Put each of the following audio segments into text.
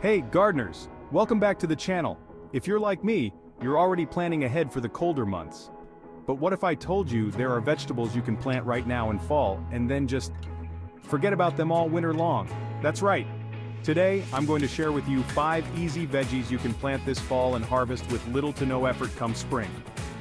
Hey gardeners, welcome back to the channel. If you're like me, you're already planning ahead for the colder months. But what if I told you there are vegetables you can plant right now in fall and then just forget about them all winter long? That's right. Today, I'm going to share with you 5 easy veggies you can plant this fall and harvest with little to no effort come spring.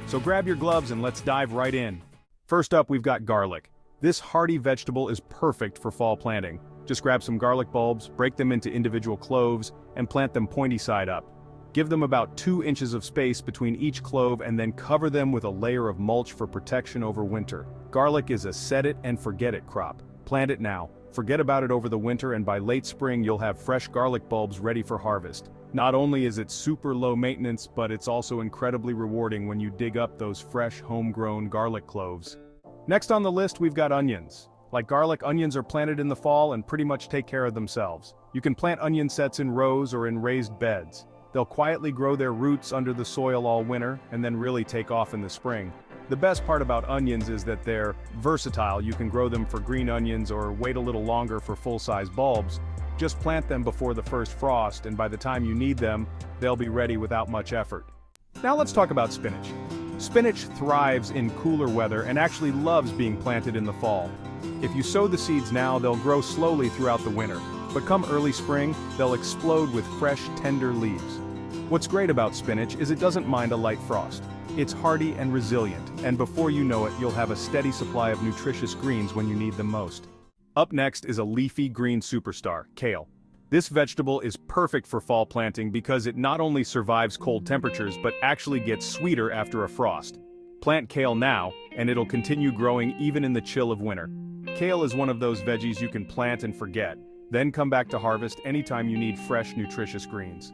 So grab your gloves and let's dive right in. First up, we've got garlic. This hardy vegetable is perfect for fall planting. Just grab some garlic bulbs, break them into individual cloves, and plant them pointy side up. Give them about 2 inches of space between each clove and then cover them with a layer of mulch for protection over winter. Garlic is a set it and forget it crop. Plant it now, forget about it over the winter, and by late spring you'll have fresh garlic bulbs ready for harvest. Not only is it super low maintenance, but it's also incredibly rewarding when you dig up those fresh homegrown garlic cloves. Next on the list we've got onions. Like garlic, onions are planted in the fall and pretty much take care of themselves. You can plant onion sets in rows or in raised beds. They'll quietly grow their roots under the soil all winter and then really take off in the spring. The best part about onions is that they're versatile. You can grow them for green onions or wait a little longer for full-size bulbs. Just plant them before the first frost, and by the time you need them, they'll be ready without much effort. Now let's talk about spinach. Spinach thrives in cooler weather and actually loves being planted in the fall. If you sow the seeds now, they'll grow slowly throughout the winter, but come early spring, they'll explode with fresh, tender leaves. What's great about spinach is it doesn't mind a light frost. It's hardy and resilient, and before you know it, you'll have a steady supply of nutritious greens when you need them most. Up next is a leafy green superstar, kale. This vegetable is perfect for fall planting because it not only survives cold temperatures but actually gets sweeter after a frost. Plant kale now, and it'll continue growing even in the chill of winter. Kale is one of those veggies you can plant and forget, then come back to harvest anytime you need fresh, nutritious greens.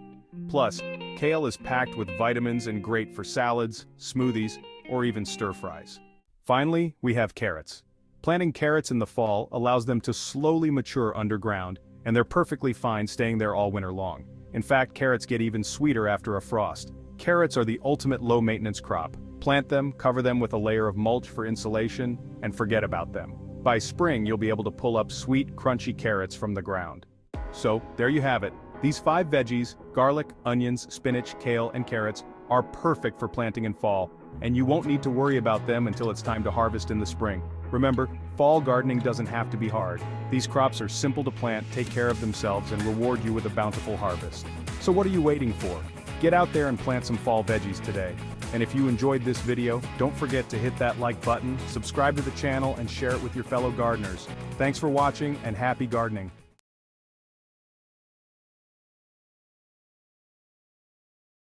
Plus, kale is packed with vitamins and great for salads, smoothies, or even stir-fries. Finally, we have carrots. Planting carrots in the fall allows them to slowly mature underground, and they're perfectly fine staying there all winter long. In fact, carrots get even sweeter after a frost. Carrots are the ultimate low-maintenance crop. Plant them, cover them with a layer of mulch for insulation, and forget about them. By spring, you'll be able to pull up sweet, crunchy carrots from the ground. So, there you have it. These 5 veggies, garlic, onions, spinach, kale, and carrots, are perfect for planting in fall, and you won't need to worry about them until it's time to harvest in the spring. Remember, fall gardening doesn't have to be hard. These crops are simple to plant, take care of themselves, and reward you with a bountiful harvest. So what are you waiting for? Get out there and plant some fall veggies today. And if you enjoyed this video, don't forget to hit that like button, subscribe to the channel, and share it with your fellow gardeners. Thanks for watching, and happy gardening.